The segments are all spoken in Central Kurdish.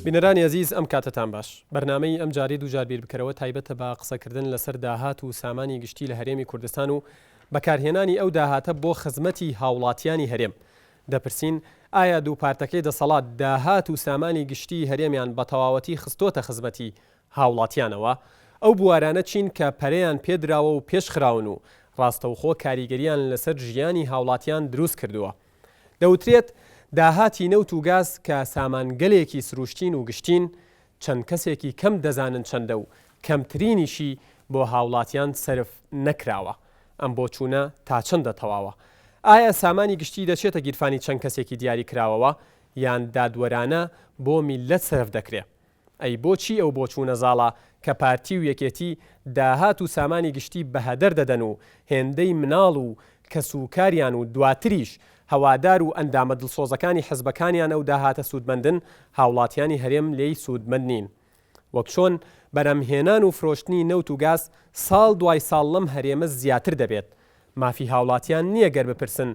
بینەرانی عزیز ئەم کاتتان باش بەرنامەی ئەم جارێ دووجار بیر بکەرەوە تایبەتە بە قسەکردن لەسەر داهات و سامانی گشتی لە هەرێمی کوردستان و بەکارهێنانی ئەو داهاتە بۆ خزمەتی هاوڵاتیانی هەرێم. دەپرسین ئایا دوو پارتەکەی دەسەڵات داهات و سامانی گشتی هەرێمیان بە تەواوەتی خستۆتە خزمەتی هاوڵاتیانەوە؟ ئەو بوارانە چین کە پەرەیان پێدراوە و پێشخراون و ڕاستەوخۆ کاریگەریان لەسەر ژیانی هاوڵاتیان دروست کردووە. دەوترێت داهاتی نەوت و گاز کە سامانگەلێکی سروشتین و گشتین چەند کەسێکی کەم دەزانن چەندە و کەمترینیشی بۆ هاوڵاتیان سرف نەکراوە. ئەم بۆ چوونە تا چەندە تەواوە؟ ئایا سامانی گشتی دەچێتە گیرفانی چەند کەسێکی دیاری کراوەوە یان دادوەرانە بۆ میلەت سرف دەکرێت؟ ئەی بۆچی ئەو بۆ چوونە زاڵە کە پارتی و یەکێتی داهات و سامانی گشتی بەهەدەر دەدەن و هێندەی مناڵ و کەسوکاریان و دواتریش هەوادار و ئەندامە دڵسۆزەکانی حزبەکانیان ئەو داهاتە سوودمەندن هاوڵاتیانی هەرێم لێی سوودمەند نین. وەک چۆن بەرەمهێنان و فرۆشتنی نەوت و گاز ساڵ دوای ساڵ لەم هەرێمە زیاتر دەبێت. مافی هاوڵاتیان نییە گەر بپرسن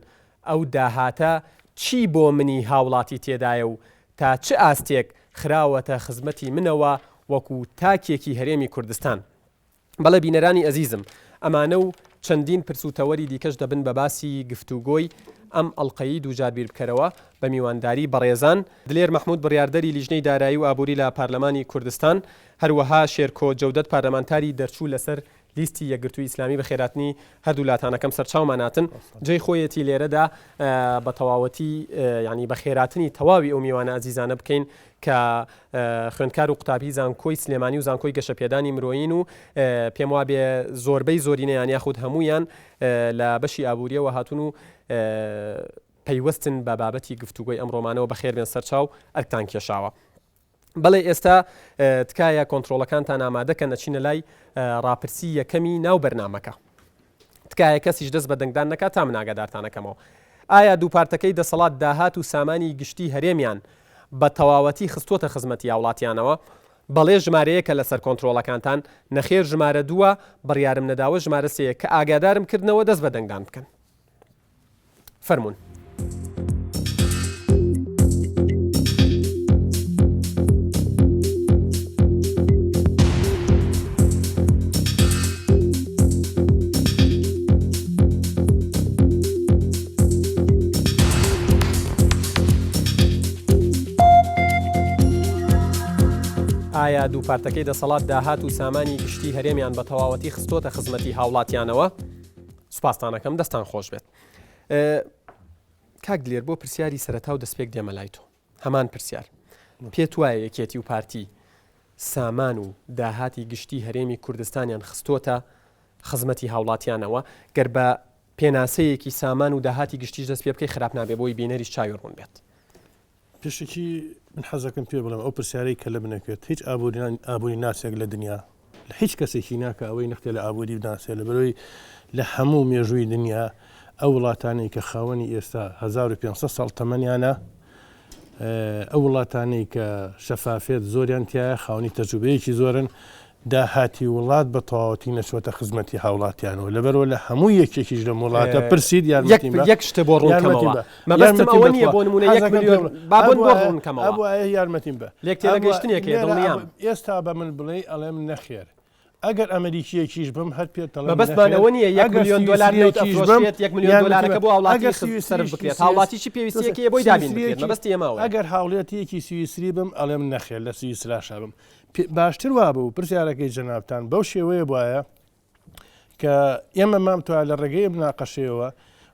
ئەو داهاتە چی بۆ منی هاوڵاتی تێدایە و تا چه ئاستێک خراوەتە خزمەتی منەوە وەکو تاکێکی هەرێمی کوردستان. بەڵێ بینەرانی ئەزیزم، ئەمانە و چەندین پرسوتەوەری دیکەش دەبن بە باسی گفتوگۆی ئەم ئەڵلقەیی دووجار بیر بکەرەوە بە میوانداری بەڕێزان دلێر مەحموود بڕیاردەری لیژنەی دارایی و ئابووری لە پارلەمانی کوردستان، هەروەها شێرکۆ جەودەت پارلەمانتاری دەرچوو لەسەر لیستی یەکگرتووی ئیسلامی بە خێراتنی هەردوو وڵاتانەکەم سەرچاوماناتن جێی خۆیەتی لێرەدا بە تەواوەتی ینی بە خێراتنی تەواوی ئەو میوانە ئازیزانە بکەین کە خوێندکار و قوتابی زانکۆی سلێمانی و زانکۆی گەشەپێدانی مرۆیین و پێم وا بێ زۆربەی زۆرینەیان یاخود هەمویان لە بەشی ئابووریەوە هاتون و پەیوەستن بە بابەتی گفتوگۆی ئەمڕۆمانەوە بەخێر بێن سەرچاو ئەرکتان کێشاوە. بەڵێ ئێستا تکایە کۆنتڕۆڵەکانتان ئامادەکە نەچینە لای ڕاپرسی یەکەمی ناو بەرنامەکە. تکایە کەسیش دەست بە دەنگدان نەکات تا من ئاگادارتانەکەمەوە. ئایا دوو پارتەکەی دەسەڵات داهات و سامانی گشتی هەرێمیان بە تەواوەتی خستۆتە خزمەتی هاوڵاتیانەوە؟ بەڵێ ژمارەیەکە لەسەر کۆنتڕۆڵەکانتان، نەخێر ژمارە دووە، بڕیارم نەداوە ژمارە سەیە کە ئاگادارم کردنەوە دەست بە دەنگدان بکەن. فەرموون. ئایا دوو پارتەکەی دەسەڵات داهات و سامانی گشتی هەرێمیان بە تەواوەتی خستۆتە خزمەتی هاوڵاتیانەوە؟ سوپاسدانەکەم، دەستان خۆش بێت. کاک دلێر، بۆ پرسیاری سەرەتا و دەستپێک دێمە لای تۆ. هەمان پرسیار، پێت وایە یەکێتی و پارتی سامان و داهاتی گشتی هەرێمی کوردستانیان خستۆتە خزمەتی هاوڵاتیانەوە؟ گەر بە پێناسەیەکی سامان و داهاتی گشتیش دەست پێ بکەی خراپ نابێ بۆی بینەریش چاوی ڕوون بێت. پێشێکی من حەزەکەم پێ بڵێم ئەو پرسیارەی کە لە منەکرد هیچ ئابووری ناسێک لە دنیا لە هیچ کەسێکی ناکە ئەوەی نەختێ لە ئابووری بناسێ لە بەرەوەی لە هەموو مێژووی دنیا ئەو وڵاتانەی کە خاوەنی ئێستا 1500 ساڵ تەمەنیانە، ئەو وڵاتانەی کە شەفافێت زۆریان تایە، خاوەنی تەجروبەیەکی زۆرن، داهاتی وڵات بە تەواوەتی نەچۆتە خزمەتی هاوڵاتیانەوە. لەبەرەوە لە هەموو یەکێکیش لە وڵاتە پرسید یەک شتە بۆ ڕوونکەمەوە. مەبەستم ئەوە نییە بۆ نمونە 1 میلیۆن بابن بۆ ڕوونکەمەوە. ئەوە یارمەتیم بە لێک تێگەیشتنێکە دڵنیام. ئێستا بە من بڵێ ئەڵێم نەخێر. ئەگەر ئەمریکیەکیش بم هەر پێتەڵێم بەبەستمانەوە نییە 1 میلیۆن دلار نەوتەفرۆشێت 1 میلیۆن دلارەکە بۆ هاوڵاتی سەرف بکرێت. هاوڵاتیی پێویستیەکەیە بۆی دابین بکرێت. مەبەستی ئێمەوە. ئەگەر هاوڵێتیەکی سویسری بم ئەڵێم نەخێر، لە سویسراشا بم. باشتر وابوو پرسیارەکەی جەنابتان بەو شێوەیە وایە کە ئێمە مامتوایە لە ڕێگەی بناقەشەوە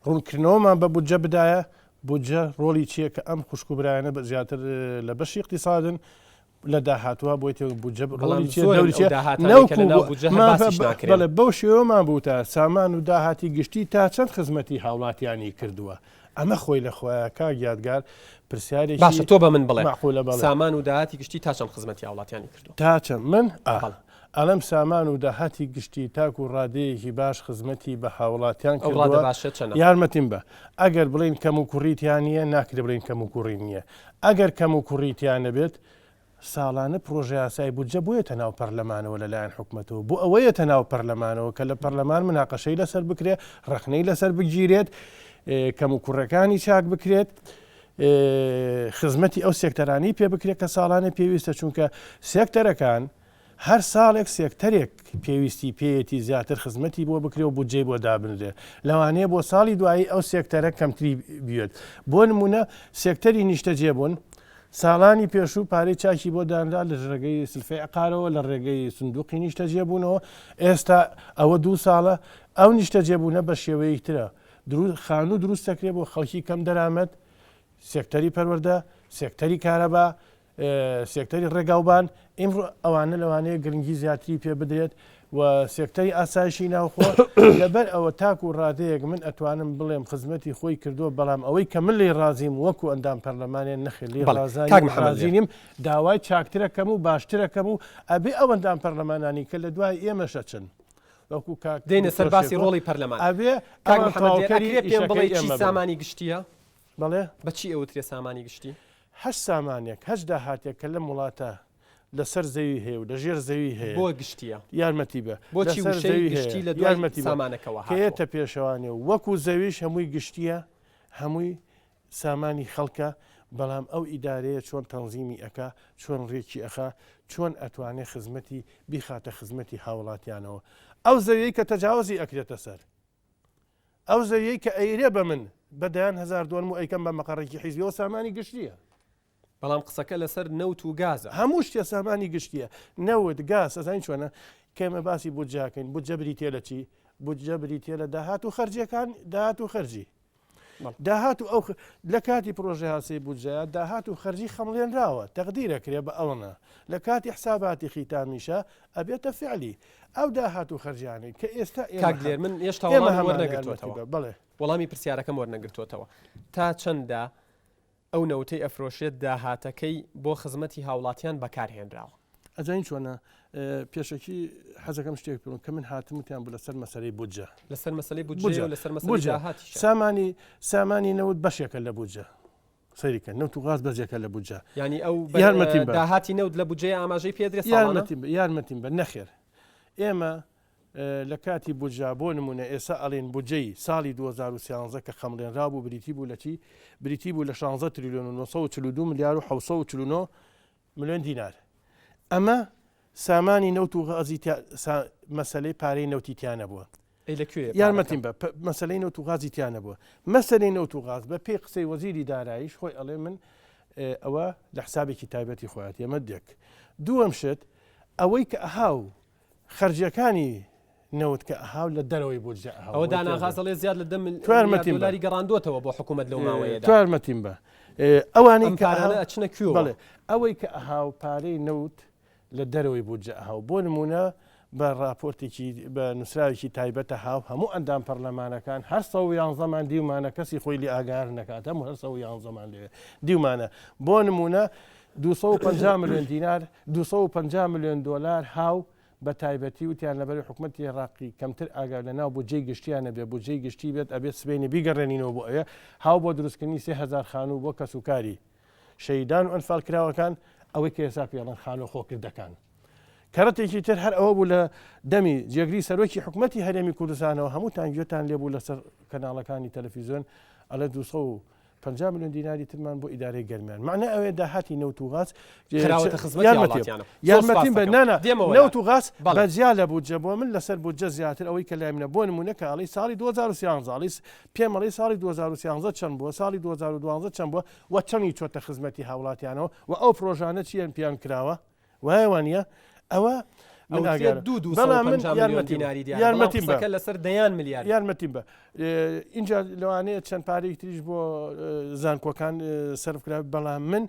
ڕوونکردنەوەمان بە بودجە بدایە. بودجە ڕۆڵی چییە کە ئەم خوشکوبرایانە بە زیاتر لە بەشی اقتصادن لە داهاتوە بۆی بودجە ڕۆڵی بەڵێ بەو شێوەمان بوو تا سامان و داهاتی گشتی تا چەند خزمەتی هاوڵاتیانی کردووە. ئەمە خۆی لە خۆیە کاک یادگار پرسیارێکی باشە تۆ بە من بڵێ سامان و داهاتی گشتی تا چەند خزمەتی هاوڵاتیانی کردووە؟ تا چەند من ئەلەم سامان و داهاتی گشتی تاکو و ڕادەیەکی باش خزمەتی بە هاوڵاتیان کردووە یارمەتیم بە ئەگەر بڵین کەم و کوڕیتیان نیە ناکرێ بڵین کەم و کوڕی نییە ئەگەر کەم و کوڕیتیانە بێت ساڵانە پرۆژه یاسای بودجە بۆیەتە ناو پەرلەمانەوە لەلایەن حکوومەتەوە بۆ ئەوەیەتە ناو پەرلەمانەوە کە لە پەرلەمان مناقەشەی لەسەر بکرێت ڕخنەی لەسەر بگیرێت کەم و کوڕەکانی چاک بکرێت خزمەتی ئەو سێکتەرانی پێ بکرێت کە ساڵانە پێویستە چونکە سێکتەرەکان هەر ساڵێک سێکتەرێک پێویستی پێیەتی زیاتر خزمەتی بۆ بکرێ و بودجێ بۆ دابنرێ لەوانەیە بۆ ساڵی دوایی ئەو سێکتەرە کەمتری بێت بۆ نمونە سێکتەری نیشتەجێبوون ساڵانی پێشوو پارەی چاکی بۆ دانرا لە ڕێگەی سلفەی عقارەوە لە ڕێگەی سندوقی نیشتەجێبوونەوە ئێستا ئەوە 2 ساڵە ئەو نیشتەجێبوونە بە شێوەیەکی ترە خانوو دروست دەکرێت بۆ خەڵکی کەم دەرامەت سێکتەری پەروەردە سێکتەری کارەبا سێکتەری ڕێگاوبان ئیمڕۆ ئەوانە لەوانەیە گرنگی زیاتری پێ بدرێت و سێکتەری ئاسایشی ناوخۆ لەبەر ئەوە تاکو و ڕادەیەک من ئەتوانم بڵێم خزمەتی خۆی کردووە بەڵام ئەوەی کە من لێ ڕازیم وەکو ئەندام پەرلەمانیان نەخێلی ڕازانیم داوای چاکترەکەم و باشترەکەم و ئەبێ ئەو ئەندام پەرلەمانانی کە لە دوای ئێمەشە چن وەکو دێنە سەرباسی ڕۆڵی پەرلەمان ئەبێ پێم بڵێ چی سامانی گشتیە بەڵێ بەچی ئەوترێ سامانی گشتی هەش سامانێک هەش داهاتێک کە لە وڵاتە لەسەر زەوی هەیە و لەژێر زەوی هەیە بۆ گشتیە یارمەتی بە بۆچی وشەی گشتی لە یارمەتی سامانەکەەوە هەیەتە پێشەوانێ وەکو زەویش هەمووی گشتیە هەمووی سامانی خەڵکە بەڵام ئەو ئیدارەیە چۆن تەنزیمی ئەکا چۆن ڕێکی ئەخا چۆن ئەتوانێت خزمەتی بیخاتە خزمەتی هاوڵاتیانەوە ئەو زەویەی کە تەجاوزی ئەکرێتە سەر ئەو زەویەی کە ئەیرێ بە من بەدایان 1000 دۆلم و ئەیکەم بە مەقەڕێکی حیزبیەوە سامانی گشتیە بەڵام قسەکە لەسەر نەوت و گازە هەموو شتێ سامانی گشتیە نەوت گاز ئەزانین چۆنە کێمە باسی بودجاکەین بودجە بریتێ لە چی بودجە بریتێ لە داهات و خەرجیەکان داهات و خەرجی داهات و ئەو لە کاتی پرۆژه هاسی بودجە داهات و خەرجی خەمڵێنراوە تەقدیرەکرێ بە ئەوەنە لە کاتی حساباتی خیتامیشە ئەبێتە فعلی ئەو داهات و خەرجیانەی کە ئێستا کاگلێر من هێشتا وەرنەگرتوەوە بڵێ وەڵامی پرسیارەکەم وەرنەگرتوەوە تا چەندە ئەو نەوتەی ئەفرۆشێت داهاتەکەی بۆ خزمەتی هاوڵاتیان بەکارهێنراوە ئەجاین چۆنە پێشەکی حەزەکەم شتێک پێم کە من هاتمتیان بوو لەسەر مەسەلەی بودجە لەسەر مەسەلەی بودجە لەسەر مەسەلەی داهاتی سامانی نەوت بەشێکە لە بودجە سەریکە نەوت و غاز بەجێکە لە بودجە ینی ئەو داهاتی نەوت لە بودجەی ئاماژەی پێدرێت یارمەتیم بە نەخێر ئێمە لە کاتی بودجا بۆ نمونە ئێستا ئەڵێن بودجەی ساڵی 2013 کە خەمڵێنرا بوو بریتی بوو لە چی بریتی بوو لە 16 تریلیۆن و 942 ملیار و 749 ملیۆن دینار ئەمە سامانی نەوت و غازی مەسەلەی پارەی نەوتیتیانە بووە یارمەتیم بە مەسەلەی نەوت و غازی تیانە بووە مەسەلەی نەوت و غاز بە پێی قسەی وەزیری داراییش خۆی ئەڵێ من ئەوە لە حسابێکی تایبەتی خۆیان ئێمە دێک دووەم شت ئەوەی کە ئەهاو خەرجیەکانی نەوت کە ئەهاو لە دەرەوەی بودجە ئەوە داناغازەڵێ زیاد لە 10 ملیۆن دلاری گەڕاندوتەوە بۆ حکوومەت لەو ماوەیەدا توارمەتیم بە ئەوانەی کارانە ئەچنە کوێ بڵێ ئەوەی کە ئەهاو پارەی نەوت لە دەرەوەی بودجە ئەهاو بۆ نمونە بە راپۆرتێکی بە نووسراوێکی تایبەتە هاو هەموو ئەندام پەرلەمانەکان هەر 111 دیومانە کەسی خۆی لێ ئاگار نەکات هەموو هەر 111 لێ دیومانە بۆ نمونە 250 ملیۆن دینار 250 ملیۆن دلار هاو بە تایبەتی وتیان لەبەر حکوومەتی عێراقی کەمتر ئاگار لە ناو بودجەی گشتیانە بێ بودجەی گشتی بێت ئەبێت سبەینە بیگەڕێنینەوە بۆ ئەوە هاو بۆ دروستکردنی 3000 خانوو بۆ کەسوکاری شەیدان و ئەنفال کراوەکان ئەوەی کە ئێستا پێڵەن خانۆ خۆکردەکان کەڕەتێکی تر هەر ئەوە بوو لە دەمی جێگری سەرۆکی حکوومەتی هەرێمی کوردستانەوە هەمووتان گوێتان لێبوو لەسەر کەناڵەکانی تەلەڤیزیۆن ئەلە 250 ملیۆن دیناری ترمان بۆ ئیدارەی گەرمیان معنە ئەوەیە داهاتی نەوت و غاز یارمەتیم بە نانە نەوت و غاز بەجیا لە بودجە بۆ من لەسەر بودجە زیاتر ئەوەی کە لای منە بۆ نمونە کە ئەڵی ساڵی 2013 پێم ئەڵی ساڵی 2013 چەند بووە ساڵی 2012 چەند بووە و چەندی چۆتە خزمەتی هاوڵاتیانەوە و ئەو پرۆژانە چیان پیان کراوە وایوانە ئەوە یارمەتیم لەسەر دەیان ملیار یارمەتیم بە اینجا لەوانەیە چەند پارەی تریش بۆ زانکۆکان سەرفکرا بەڵام من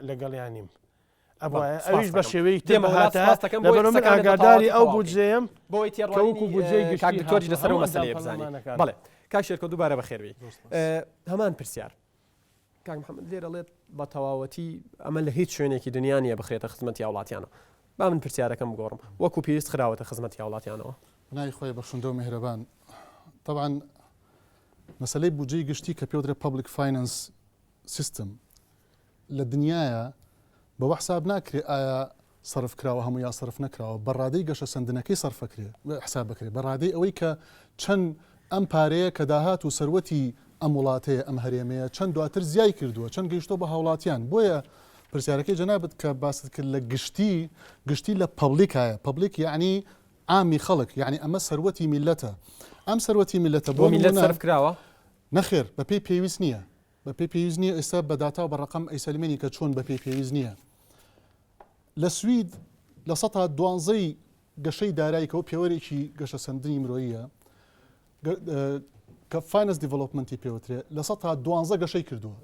لەگەڵیانیم ئەویش بە شێوەیە لەبەر من ئاگاداری ئەو بودجەیەم بۆی تێڕوانکو بودجەی گشتی لەسەر مەسەلەیە بزانین بەڵێ کاک شێرکۆ دووبارە بەخێربێ هەمان پرسیار کاک محەممەد لێرەڵێت بە تەواوەتی ئەمە لە هیچ شوێنێکی دنیا نیە بخرێتە خزمەتی هاوڵاتیانە با من پرسیارەکەم بگۆڕم وەکو پێویست خراوەتە خزمەتی هاوڵاتیانەوە نای خۆی بەخشندە و میهرەبان طبعا مەسلەی بودجەی گشتی کە پێوترێ public finance system لە دنیاە بەوە حساب ناکرێ ئایا صرف کراوە هەموو یا صرف نەکراوە بەڕادەی گەشە سندنەکەی صرفەکرێ حساب بکرێ بەڕادەی ئەوەی کە چەند ئەم پارەیە کە داهات و سەروەتی ئەم وڵاتەیە ئەم هەرێمەیە چەند دواتر زیای کردووە چەند گەیشتۆ بە هاوڵاتیان بۆیە پرسیارەکەی جەنابەت کە باست کرد لە گشتی لە پەبلیکایە پەبلیک یعنی عامی خەڵک یعنی ئەمە سەروەتی میلەتە ئەم سەروەتی میلەتە بۆ میلەت صرف کراوە نەخێر بە پێی پێویست نییە بە پێی پێویست نییە ئێستا بە داتا و بە ڕقم ئەیسەلمێنی کە چۆن بە پێی پێویست نییە لە سوید لە 12 گەشەی داراییکەوە پێوەرێکی گەشە سندنی مرۆییە کە فاینەنس دیڤلۆپمنتی پێوترێ لە 12 گەشەی کردووە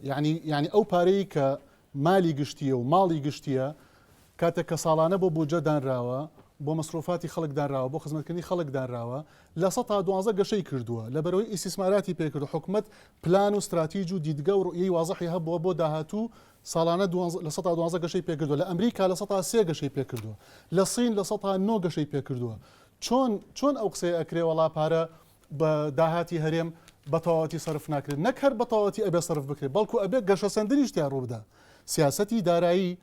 یعنی ئەو پارەی کە مالی گشتیە و ماڵی گشتیە کاتێک کە ساڵانە بۆ بودجە دانراوە بۆ مەسرۆفاتی خەڵک دانراوە بۆ خزمەتکردنی خەڵک دانراوە لە 12 گەشەی کردووە لەبەرەوەی ئیسیسماراتی پێکرد حکومت پلان و استراتیژ و دیدگە و ڕوئیەی وازەحی هەبووە بۆ داهاتوو ساڵانە لە 12 گەشەی پێکردووە لە ئەمریکا لە 3 گەشەی پێکردووە لە سین لە 9 گەشەی پێکردووە چۆن ئەو قسەی ئەکرێ وەڵا پارە بە داهاتی هەرێم بەتەواوەتی صرف ناکرێت نەک هەر بەتەواوەتی ئەبێ صرف بکرێت بەڵکو ئەبێ گەشە سەندنی شتیان ڕوو بدە سیاسەتی دارایی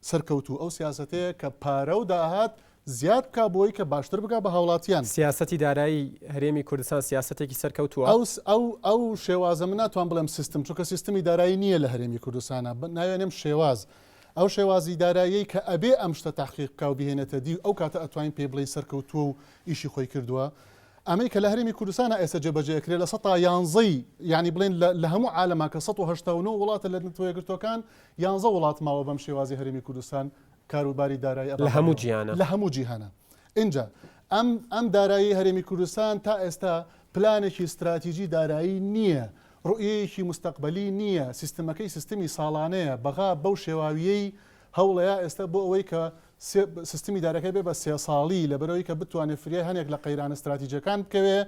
سەرکەوتوو ئەو سیاسەتەیە کە پارە و داهات زیاد بکە بۆی کە باشتر بگا بە هاوڵاتیان سیاسەتی دارایی هەرێمی کوردستان سیاسەتێکی سەرکەوتووە ئەو شێوازە من ناتوان بڵێم سیستم چونکە سیستمی دارایی نییە لە هەرێمی کوردستانە ناوێنم شێواز ئەو شێوازی دارایی کە ئەبێ ئەم شتە تحقیق بکە و بهێنێتە دی ئەو کاتە ئەتوانین پێ بڵێ سەرکەوتووە و ئیشی خۆی کردووە ئەمەی کە لە هەرێمی کوردستانە ئێستا جێبەجێکرێت لە 11 یعنی بڵێن لە هەموو عالەما کە 1970 وڵاتە لە نەتۆیەگرتوەکان 11 وڵات ماوە بەم شێوازی هەرێمی کوردستان کاروباری دارایی لە هەموو جیهانە لە هەموو جیهانە اینجا ئەم دارایی هەرێمی کوردستان تا ئێستا پلانێکی استراتیژی دارایی نییە ڕوئیەیەکی مستەقبەلی نییە سیستمەکەی سیستمی ساڵانەیە بەغا بەو شێواویەی هەوڵەیە ئێستا بۆ ئەوەی کە سیستمی دارەکەی بێ بە 3 ساڵی لەبەرەوەی کە بتوانێت فریای هەنێک لە قەیران استراتیژیەکان بکەوێ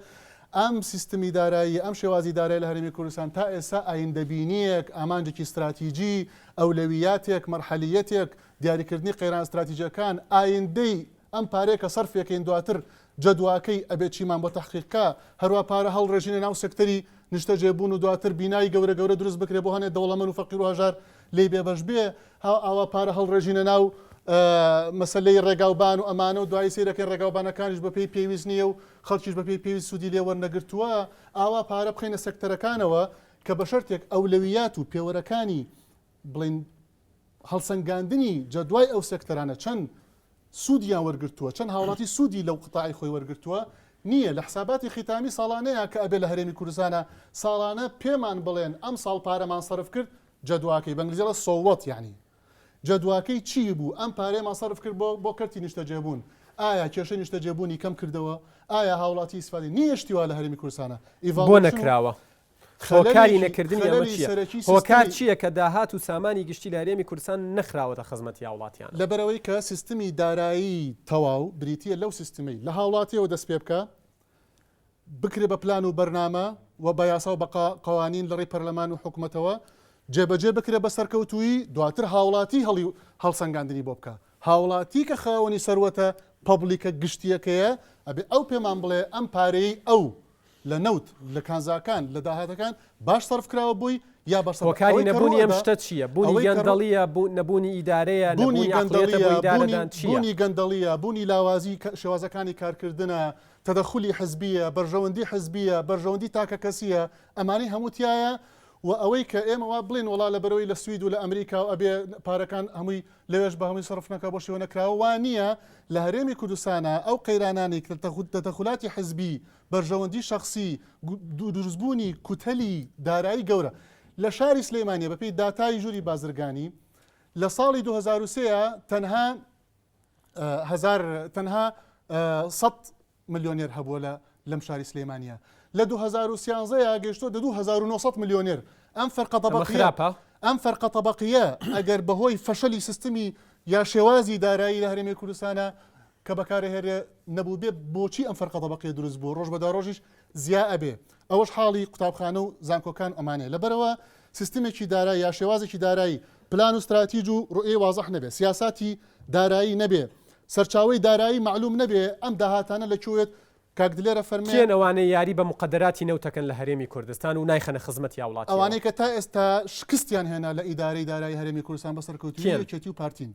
ئەم سیستمی دارایی ئەم شێوازی دارایی لە هەرێمی کوردستان تا ئێستا ئایندەبینیەک ئامانجێکی استراتیژی ئەولەویاتێک مەرحەلیەتێک دیاریکردنی قەیران استراتیژیەکان ئایندەی ئەم پارەیە کە سەرفێکین دواتر جەدواکەی ئەبێت چیمان بۆ تەحقیقکە هەروە پارە هەڵڕێژینە ناو سەکتەری نیشتە جێبوون و دواتر بینایی گەورە دروست بکرێ بۆ هەنێک دەوڵەمەند و فەقیر و هەژار لێی بێبەش بێ ئەوە پارە هەڵڕێژینە ناو مەسلەی ڕێگاوبان و ئەمانە و دوای سیرەکەی ڕێگاوبانەکانیش بە پێی پێویست نییە و خەڵکیش بە پێی پێویست سوودی لێ وەرنەگرتووە ئاوا پارە بخینە سەکتەرەکانەوە کە بە شەرتێک ئەولەویات و پێوەرەکانی بڵین هەڵسەنگاندنی جەدوای ئەو سەکتەرانە چەند سوودیان وەرگرتووە چەند هاوڵاتی سوودی لەو قتاعی خۆی وەرگرتووە نییە لە حساباتی ختامی ساڵانەیە کە ئەبێ لە هەرێمی کوردستانە ساڵانە پێمان بڵێن ئەم ساڵ پارەمان سەرف کرد جەدواکەی بەنگلیزیڵە سۆوەت یعنی جەدواکەی چی بوو ئەم پارەیەمان سەرف کرد بۆ کەرتی نیشتە جێبوون ئایا کێشەی نیشتە جێبوونی کەم کردەوە ئایا هاوڵاتی ئیسفادی نیەشتیوا لە هەرێمی کوردستانە بۆ نەکراوە هۆکاری نەکردنی ئەمە چییە؟ هۆکار چییە کە داهات و سامانی گشتی لە هەرێمی کوردستان نەخراوەتە خزمەتی هاوڵاتیان لەبەرەوەی کە سیستمی دارایی تەواو بریتیە لەو سیستمی لە هاوڵاتیەوە دەست پێ بکە بکرێ بە پلان و بەرنامە و بە یاسا و بە قوانین لە ڕێی پەرلەمان و حکوومەتەوە جێبەجێ بکرێ بە سەرکەوتووی دواتر هاوڵاتی هەڵسەنگاندنی بۆ بکە هاوڵاتی کە خاوەنی سەروەتە پەبلیکە گشتیەکەیە ئەبێ ئەو پێمان بڵێ ئەم پارەی ئەو لە نەوت لە کانزاکان لە داهاتەکان باش سەرف کراوە بووی یا بەرسەر هۆکاری نەبوونی ئەم شتە چییە؟ بوونی گەندەڵیە نەبوونی ئیدارەیە بوونی گەندەڵیە بوونی لاوازی شێوازەکانی کارکردنە تەدەخولی حزبیە بەرژەوەندی حزبیە بەرژەوەندی تاکە کەسیە ئەمانەی هەمووتیایە و ئەوەی کە ئێمەوا بڵێن وڵا لە بەرەوەی لە سوید و لە ئەمریکا و ئەبێ پارەکان هەمووی لەوێش بە هەمووی سەرف نەکە بۆ شێوە نەکراوە وان نییە لە هەرێمی کوردستانە ئەو قەیرانانی تەدەخولاتی حزبی بەرژەوەندی شەخصی دروستبوونی کوتەلی دارایی گەورە لە شاری سلەیمانیە بەپێی داتای ژووری بازرگانی لە ساڵی 2023 تەنها 100 ملیۆنێر هەبووە لەم شاری سلەیمانیە لە 2013 گەیشتۆ 2900 ملیۆنێر ئەم فەرقە طەبەقیە ئەگەر بەهۆی فەشەلی سیستمی یا شێوازی دارایی لە هەرێمی کوردستانە کە بەکارهێنرێ نەبوو بێ بۆچی ئەم فەرقە طەبەقیە دروست بوو ڕۆژ بەدا ڕۆژیش زیا ئەبێ ئەوەش حاڵی قوتابخانە و زانکۆکان ئەمانەیە لەبەرەوە سیستمێکی دارایی یا شێوازێکی دارایی پلان و استراتیژ و ڕوئیەی وازەح نەبێ سیاساتی دارایی نەبێ سەرچاوی دارایی معلوم نەبێ ئەم داهاتانە لەکوێت کاک دلێرە فەرمێ کێن ئەوانەی یاری بە مقدراتی نەوتەکەن لە هەرێمی کوردستان و نایخەنە خزمەتی وڵات ئەوانەی کە تا ئێستا شکستیان هێنا لە ئیدارەی دارایی هەرێمی کوردستان بە سەرکەوتوی و پارتین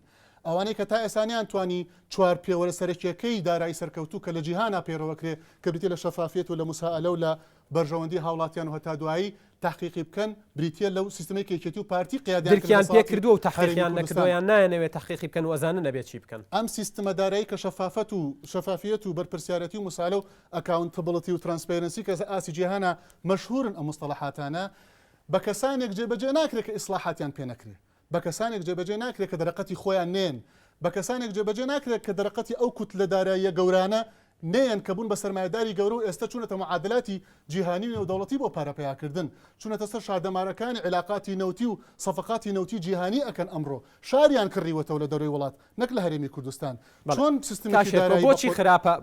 ئەوانەی کە تا ئێسانیان توانی چوار پێوەرە سەرکیەکەی دارایی سەرکەوتو کە لە جیهانا پێڕەوەکرێ کە بریتە لە شەفافیت و لە مسائلە و لە بەرژەوەندی هاوڵاتیان و هەتا دوایی تحقیقی بکەن بریتە لەو سیستمی کێکێتی و پارتی قیادیان پێ کردو و تحقیقیان نەکردویان نایەنەوێت تحقیقی بکەن و ئەزانە نەبێت چی بکەن ئەم سیستمە دارایی کە شەفافەت و شەفافیت و بەرپرسیارەتی و مسائلە و ئەکاونتبڵتی و ترانسپەرنسی کە ئاسی جیهانا مەشهورن ئەم مستەڵەحاتانە بە کەسانێک جێبەجێ ناکرێت کە ئیسلاحاتیان پێ نەکرێت بە کەسانێک جێبەجێ ناکرێت کە دەرەقەتی خۆیان نێن بە کەسانێک جێبەجێ ناکرێت کە دەرەقەتی ئەو کوت لە داراییە گەورانە نێن کە بوون بە سەرمایهداری گەورە و ئێستا چوونەتە معادلاتی جیهانی و دەوڵەتی بۆ پارەپەیاکردن چوونەتە سەر شادەمارەکانی علاقاتی نەوتی و سەفقاتی نەوتی جیهانی ئەکەن ئەمڕۆ شاریان کڕیوەتەوە لە دەروی وڵات نەک لە هەرێمی کوردستان چۆن سیستمی دارایی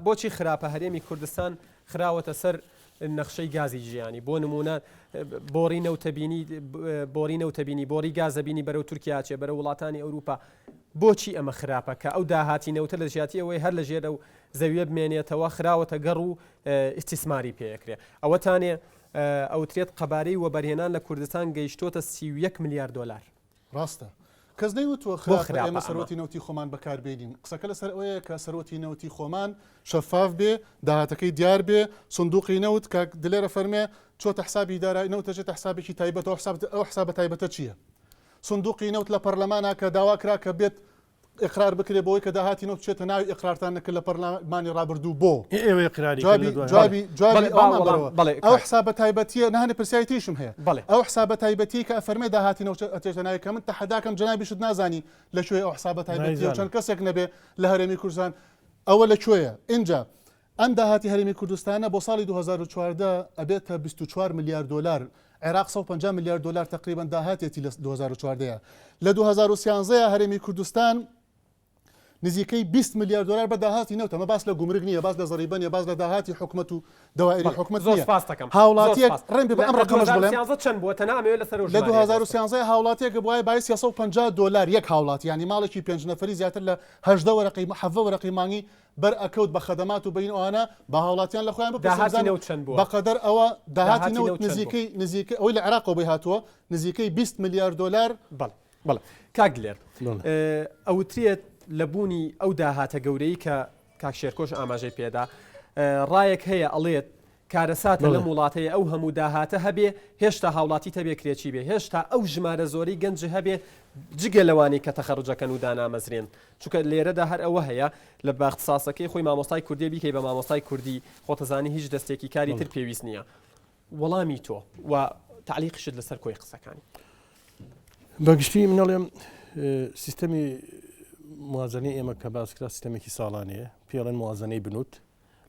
بۆچی خراپە هەرێمی کوردستان خراوەتە سەر نەخشەی گازی ژیانی بۆ نمونە بۆری نەوتەبینی بۆری گازەبینی بەرەو تورکیا چێ بەرە وڵاتانی ئەوروپا بۆچی ئەمە خراپە کە ئەو داهاتی نەوتە لە ژیاتی ئەوەی هەر لە ژێرە و زەویە بمێنێتەوە خراوەتە گەڕ و ئیستیسماری پێیەکرێ ئەوەتانێ ئەوترێت قەبارەی وەبەرهێنان لە کوردستان گەیشتۆتە 31 میلیارد دلار ڕاستە کەس نەیوتوە خراپە ئێمە سەرۆتی نەوتی خۆمان بەکاربێنین قسەکە لەسەر ئەوەیە کە سەرۆتی نەوتی خۆمان شەفاف بێ داهاتەکەی دیار بێ سندوقی نەوت کە دلێرە فەرمێ چۆتە حسابی دارایی نەوتەچێت حسابێکی تایبەتەوە ئەو حسابە تایبەتە چییە سندوقی نەوت لە پەرلەمانە کە داواکرا کە بێت ئقرار بکرێ بۆی کە داهاتی نەوت بچێتە ناوی ئقرارتان نەکرد لە پەرلەمانی ڕابردوو بۆ جوابی ئەو حسابە تایبەتیە نهانی پرسیایەتیشم هەیە ئەو حسابە تایبەتی کە ئەفەرمێ داهاتی نەوت ئەچێتە ناوی کە من تەحەداکەم جەنابیشت نازانی لەکوێ ئەو حسابە تایبەتی و چەند کەسێک نەبێ لە هەرێمی کوردستان ئەوە لەکوێیە اینجا ئەم داهاتی هەرێمی کوردستانە بۆ ساڵی 2014 ئەبێتە 24 میلیارد دلار عێراق 150 میلیارد دلار تقریبا داهاتێتی لە 2014 لە 2013 هەرێمی کوردستان نزیکەی 20 میلیارد دلار بە داهاتی نەوت ئەمە باس لە گومرگ نییە باس لە زەریبە نیە باس لە داهاتی حکومەت و دەوائری حکومەت هاوڵاتیەک ڕێن بە ئەم ڕقەمەش بڵێم چەند بووە تەنامەوێت لەسەر لە 2013 هاوڵاتیەک بووایە بای 350 دلار یەک هاوڵات ینی ماڵێکی پێنج نەفەری زیاتر لە 18 وەرەقی حەڤە وەرەقی مانگی بەر ئەکەوت بە خەدەمات و بین ئەوانە بە هاوڵاتیان لە خۆیان بەقەدەر ئەوە داهاتی نەوت نزیکەی ئەوەی لە عێراقەوە بێ هاتووە نزیکەی 20 میلیارد دلار بەڵێ کاک دلێر ئەوترێت لە بوونی ئەو داهاتە گەورەی کە کاک شێرکۆش ئاماژەی پێدا ڕایەک هەیە ئەڵێت کارەساتە لەم وڵاتەیە ئەو هەموو داهاتە هەبێ هێشتا هاوڵاتی تەبێ کرێکی بێ هێشتا ئەو ژمارە زۆری گەنج هەبێ جگە لەوانی کە تەخەڕجەکەن و دانامەزرێن چونکە لێرەدا هەر ئەوە هەیە لە باختصاسەکەی خۆی مامۆستای کوردی بیکەی بە مامۆستای کوردی خۆتەزانی هیچ دەستێکی کاری تر پێویست نییە وەڵامی تۆ و تعلیقشت لەسەر کۆی قسەکانی بەگشتی منەڵێم سیستەمی موازنەی ئێمە کە باسکرا سیستەمێکی ساڵانەیە پێڵێن موازنەی بنووت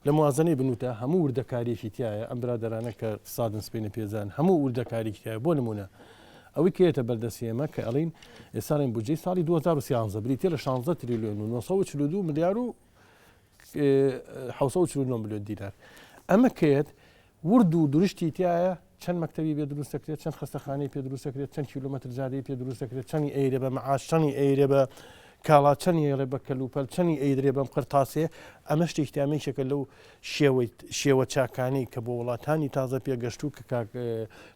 لە موازنەی بنووتە هەموو وردەکاریشی تایە ئەم برادرانە کە سادن سپینە پێزان هەموو وردەکاریی تایە بۆ نمونە ئەوەی کێتە بەردەسی ئێمە کە ئەڵین ئێساڵین بودجەی ساڵی 2013 بریتە لە 16 تریلیۆن و 942 ملیار و 749 میلیۆن دینار ئەمە کێت ورد و دروشتی تایە چەند مەکتەبی پێ دروستەکرێت چەند خستەخانەی پێ دروستەکرێت چەند کیلومتر جادەی پێ دروستەکرێت چەندی ئەیرێ بە مەعاش چەندی ئەیرێ بە کاڵا چەندی ئێرێ بە کەلوپەل چەندی ئەیدرێ بەم قرتاسێ ئەمە شتێکی ئەمەیشەکە لەو شێوە چاکانی کە بۆ وڵاتانی تازە پێگەشت و کە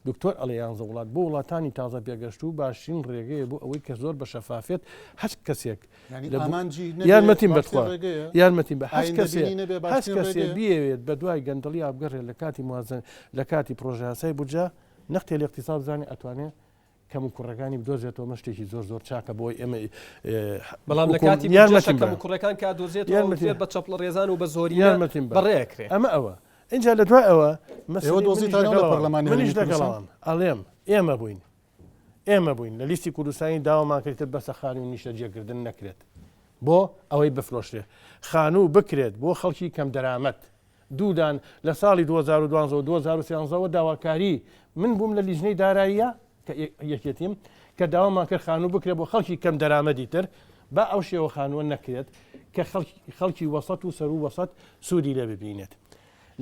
دکتۆر ئەڵەیانزە وڵات بۆ وڵاتانی تازە پێگەشت و باشین ڕێگەیە بۆ ئەوەی کە زۆر بە شەفافێت هەر کەسێک یارمەتیم بەخوا یارمەتیم بە هەر کەسێک بیەوێت بە دوای گەندەڵی ئابگەڕێت لە کاتی موازن لە کاتی پرۆژەیاسای بودجە نەختێ لە اقتصاد بزانێ ئەتوانێت کەم و کوڕەکانی بدۆزێتەوە مەشتێکی زۆر زۆر چاکە بۆی ئێمە بەڵام لە کاتی کەم و کوڕەکان کا دۆزێت بە چەپڵە ڕێزان و بە زۆری یارمەتیم بەڕێکرێ ئەمە ئەوە اینجا لە دوای ئەوە منیش دەگەڵام ئەڵێم ئێمە بووین لە لیستی کوردستانی داوامان کردتر بەسە خانی و نیشتە جێگردن نەکرێت بۆ ئەوەی بفرۆشرێ خانوو بکرێت بۆ خەڵکی کەم دەرامەت دوودان لە ساڵی 2012 و 2013 داواکاری من بووم لە لیژنەی داراییە یەکێتیم کە داوامان کرد خانوو بکرێت بۆ خەڵکی کەم دەرامەدی تر بە ئەو شێوە خانووە نەکرێت کە خەڵکی وەسەط و سەر و وەسەط سوودی لێ ببینێت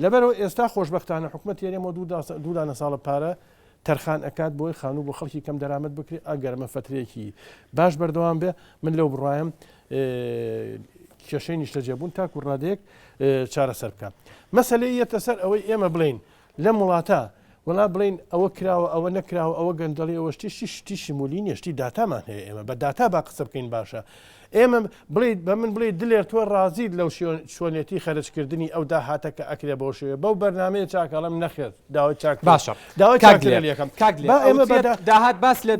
لەبەرەوە ئێستا خۆشبەختانە حکومەت یاریەوە دوودانە ساڵە پارە تەرخان ئەکات بۆی خانوو بۆ خەڵکی کەم دەرامەت بکرێت ئەگەرمە فترێکی باش بەردەوام بێ من لەو بڕوایم کێشەی نیشتەجێبوون تاکو ڕادەیەک چارەسەر بکە. مەسەلەی یەتە سەر ئەوەی ئێمە بڵین لە وڵاتە وڵا بڵین ئەوە کراوە ئەوە نەکراوە ئەوە گەندەڵی ئەوە شتی شمولی نیە شتی داتامان هەیە ئێمە بە داتا با قسە بکەین باشە. ئێمە بڵیت بە من بڵێ دلێر تۆ ڕازید لەو شوێنێتی خەرجکردنی ئەو داهاتە کە ئەکرێ بۆ شوێ بەو بەرنمەیە چاکەڵم نەخێت داوای چاک باشە داوای چاکەکەم داهات باس لە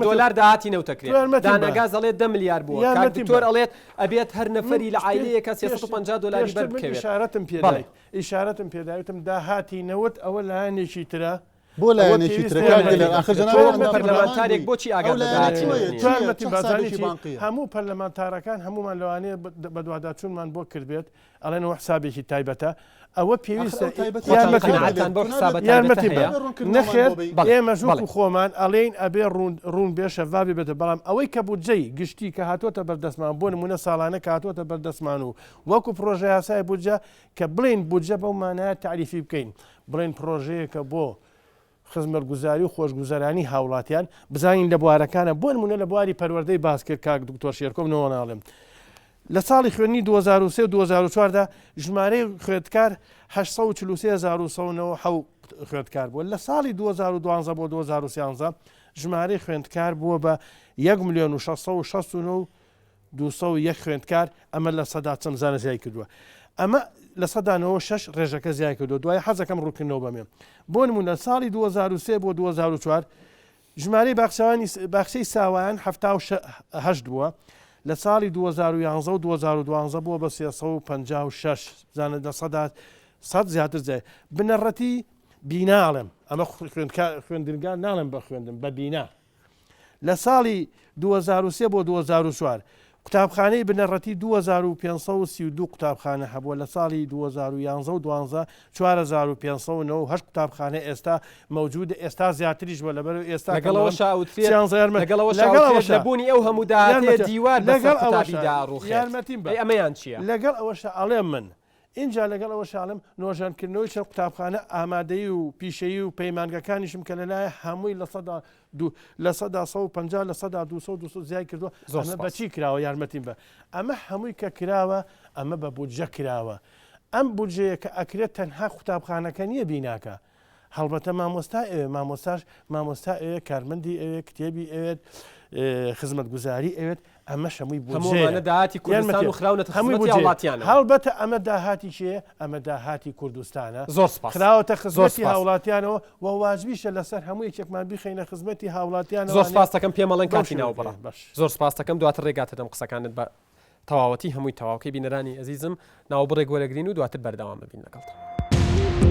دلار داهاتی نەوتەکرێت دانەگاز ئەڵێت 10 میلیارد بووە تۆر ئەڵێت ئەبێت هەر نەفەری لە عیلەیەکە 350 دلاری بەربکەوێت. ئیشارەتم پێداوتم داهاتی نەوت ئەوە لایەنێکی ترە بۆ لایەنێکی پەرلەمانتارێک بۆچی ئاگام هەموو پەرلەمانتارەکان هەمومان لەوانەیە بە دوواداچوونمان بۆ کردبێت ئەڵێنەوە حسابێکی تایبەتە ئەوە پێویستە نەخێت ئێمە ژووک و خۆمان ئەڵێن ئەبێ ڕوون بێ شەڤابی بێتە بەڵام ئەوەی کە بودجەی گشتی کە هاتوۆتە بەردەستمان بۆ نمونە ساڵانە کە هاتوۆتە بەردەستمان و وەکو پرۆژه یاسای بودجە کە بڵین بودجە بەو مانایە تعریفی بکەین بڵین پرۆژەیەکە بۆ خزمەتگوزاری و خۆشگوزەرانی هاوڵاتیان بزانین لە بوارەکانە بۆ نمونە لە بواری پەروەردەی باس کرد کاک دکتۆر شێرکۆم نەوەناڵێم لە ساڵی خوێنی 2023 2004دا ژمارەی خوێندکار 843,900 خوێندکار بووە لە ساڵی 2012 بۆ 2013 ژمارەی خوێندکار بووە بە 1,669,201 خوێندکار ئەمە لە سەدا چەند زانە زیای کردووە ئەمە لە سەدانەوە 6 ڕێژەکە زیای کردو دوای حەزەکەم ڕووکردنەوە بەمێ بۆ نمونە ساڵی 2023 بۆ 2004 ژمارەی باخچەی ساوایان 78 بووە لە ساڵی 2011 و 2012 بووە بە 356 زانە لە سەد زیاتر جای بنەڕەتی بیناڵم ئەمە خوێندنگان ناڵم بە خوێندم بە بینا لە ساڵی 2023 بۆ 2004 قوتابخانەی بنەڕەتی 2532 قوتابخانە هەبووە لە ساڵی 2011 و 2012 4598 قوتابخانە ئێستا مەوجود ئێستا زیاتریش بووە لەبەر ئێستا لەبوونی ئەو هەموو داهاتێ دیوار لەگەڵ یارمەتیم ئەمەیان چییە لەگەڵ ئەوەشە ئەڵێم من اینجا لەگەڵ ئەوە شاڵم نۆژانکردنەوەی چەند قوتابخانە ئامادەی و پیشەیی و پەیمانگەکانیشم کە لەلایە هەمووی لە سەدا 150 لە سەدا 200 زیای کردووە بەچی کراوە یارمەتیم بە ئەمە هەمووی کە کراوە ئەمە بە بودجە کراوە ئەم بودجەیە کە ئەکرێت تەنها قوتابخانەکە نییە بیناکە هەڵبەتە مامۆستا مامۆستا ئەوێ کارمەندی ئەوێ کتێبی ئەوێت خزمەتگوزاری ئەوێت ئەمە شەمووی بودجەیە داهاتی کوردستان و خراونەتە خزمەتی وڵاتیانە هەڵبەتە ئەمە داهاتی چیە ئەمە داهاتی کوردستانە زۆر سپاس خراوەتە خزمەتی هاوڵاتیانەوە و واجبیشە لەسەر هەموو یەکێکمان بخەینە خزمەتی هاوڵاتیانە زۆر سپاس دەکەم پێمەڵەن کاتی ناوبڕە زۆر سپاس دەکەم دواتر ڕێگاتە دەم قسەکانت بە تەواوەتی هەمووی تەواوکەی بینەرانی ئەزیزم ناوبڕێک وەرەگرین و دواتر بەردەوام ببین لەگەڵ